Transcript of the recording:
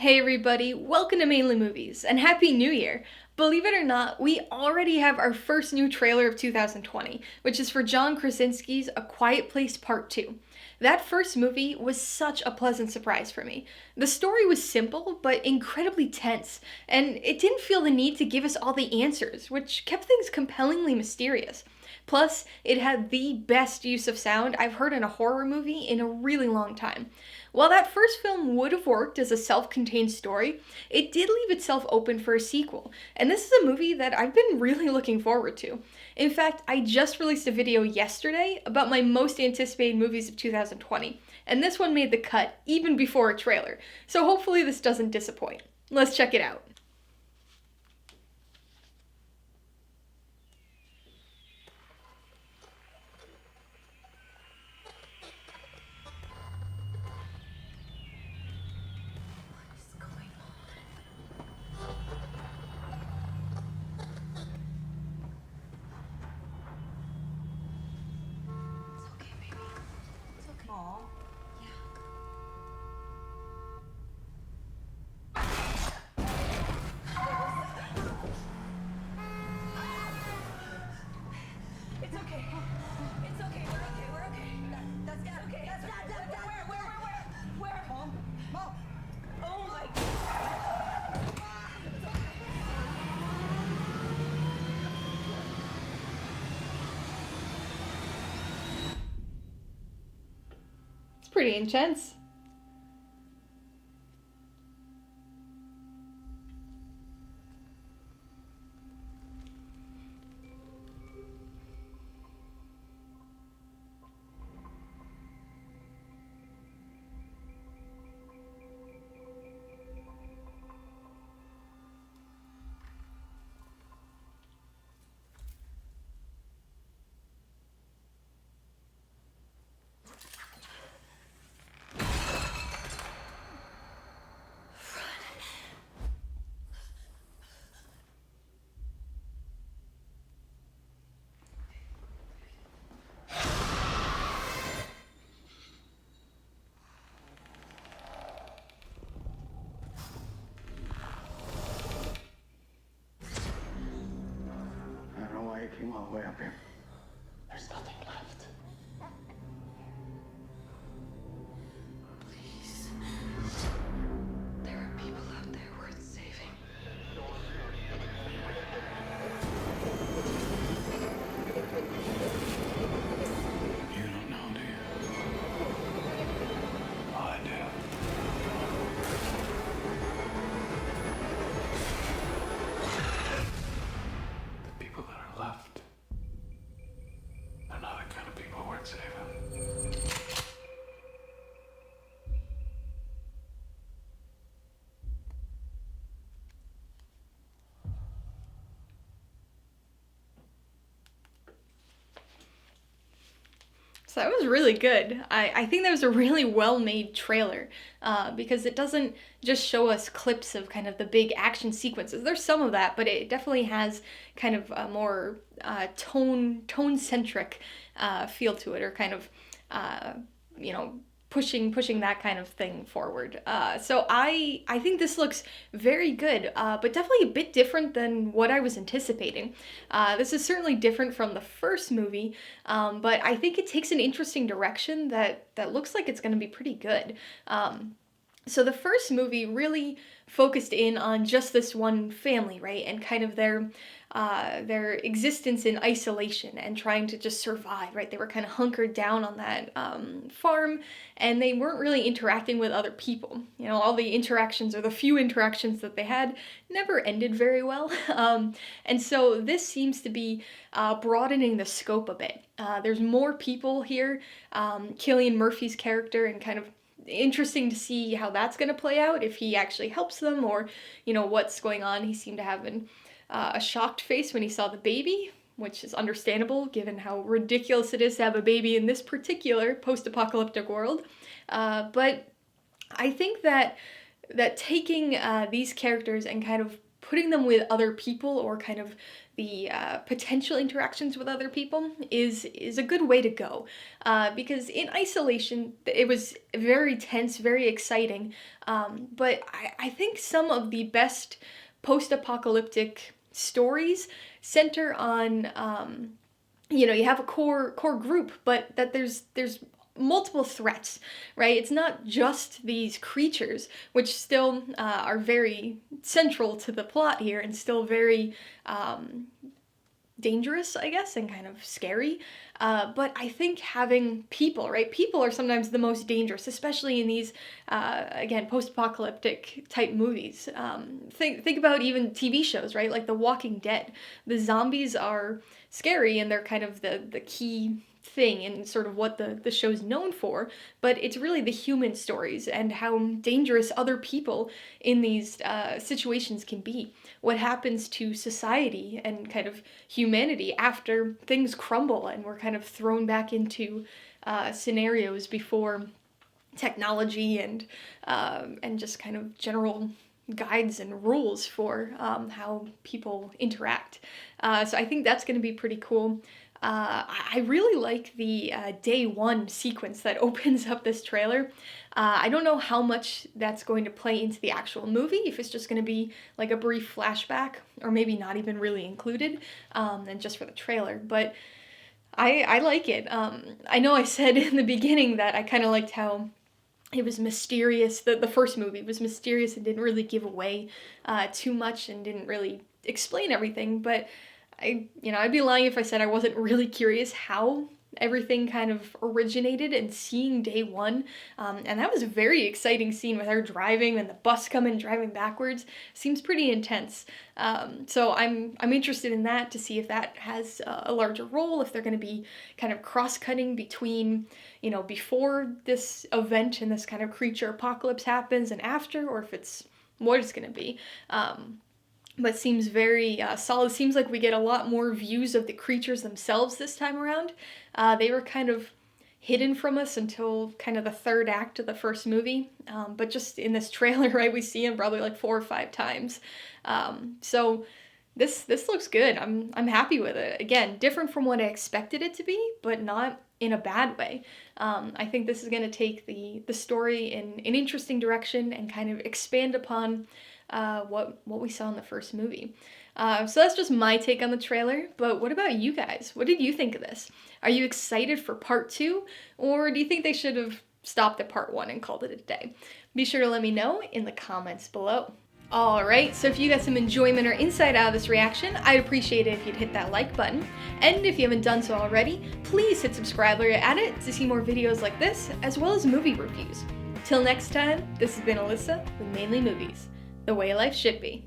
Hey everybody, welcome to Mainly Movies, and Happy New Year! Believe it or not, we already have our first new trailer of 2020, which is for John Krasinski's A Quiet Place Part 2. That first movie was such a pleasant surprise for me. The story was simple, but incredibly tense, and it didn't feel the need to give us all the answers, which kept things compellingly mysterious. Plus, it had the best use of sound I've heard in a horror movie in a really long time. While that first film would have worked as a self contained story, it did leave itself open for a sequel, and this is a movie that I've been really looking forward to. In fact, I just released a video yesterday about my most anticipated movies of 2020, and this one made the cut even before a trailer, so hopefully this doesn't disappoint. Let's check it out. It's pretty intense. I came all the way up here. There's nothing left. Please. There are people out there worth saving. You don't know, do you? Oh, I do. The people that are left, they're not the kind of people worth saving. So that was really good. I think that was a really well-made trailer because it doesn't just show us clips of kind of the big action sequences. There's some of that, but it definitely has kind of a more tone-centric feel to it, or kind of you know, pushing that kind of thing forward. So I think this looks very good, but definitely a bit different than what I was anticipating. This is certainly different from the first movie, but I think it takes an interesting direction that looks like it's going to be pretty good. So the first movie really focused in on just this one family, right, and kind of their existence in isolation and trying to just survive, right? They were kind of hunkered down on that farm, and they weren't really interacting with other people. You know, all the interactions, or the few interactions that they had, never ended very well. And so this seems to be broadening the scope a bit. There's more people here. Cillian Murphy's character, and kind of interesting to see how that's going to play out, if he actually helps them, or, you know, what's going on. He seemed to have a shocked face when he saw the baby, which is understandable given how ridiculous it is to have a baby in this particular post-apocalyptic world. But I think that taking these characters and kind of putting them with other people, or kind of the potential interactions with other people, is a good way to go. Because in isolation, it was very tense, very exciting, but I think some of the best post-apocalyptic stories center on, you have a core group, but that there's multiple threats, right? It's not just these creatures, which still are very central to the plot here, and still very dangerous, I guess, and kind of scary. But I think having people, right? People are sometimes the most dangerous, especially in these, again, post-apocalyptic type movies. Think about even TV shows, right? Like The Walking Dead. The zombies are scary, and they're kind of the key thing and sort of what the show's known for, but it's really the human stories and how dangerous other people in these situations can be. What happens to society and kind of humanity after things crumble and we're kind of thrown back into scenarios before technology and just kind of general guides and rules for how people interact. So I think that's going to be pretty cool. I really like the day one sequence that opens up this trailer. I don't know how much that's going to play into the actual movie, if it's just going to be like a brief flashback, or maybe not even really included, and just for the trailer, but I like it. I know I said in the beginning that I kind of liked how it was mysterious. The first movie was mysterious and didn't really give away too much and didn't really explain everything, but I'd be lying if I said I wasn't really curious how everything kind of originated, and seeing day one. And that was a very exciting scene with her driving and the bus coming driving backwards. Seems pretty intense. So I'm interested in that, to see if that has a larger role, if they're going to be kind of cross-cutting between, before this event and this kind of creature apocalypse happens and after, or if it's what it's going to be. But seems very solid. Seems like we get a lot more views of the creatures themselves this time around. They were kind of hidden from us until kind of the third act of the first movie. But just in this trailer, right, we see them probably like 4 or 5 times. So this looks good. I'm happy with it. Again, different from what I expected it to be, but not in a bad way. I think this is going to take the story in an interesting direction and kind of expand upon what we saw in the first movie. So that's just my take on the trailer, but what about you guys? What did you think of this? Are you excited for part 2, or do you think they should have stopped at part 1 and called it a day? Be sure to let me know in the comments below. Alright, so if you got some enjoyment or insight out of this reaction, I'd appreciate it if you'd hit that like button. And if you haven't done so already, please hit subscribe while you're at it to see more videos like this, as well as movie reviews. Till next time, this has been Alyssa with Mainly Movies. The way life should be.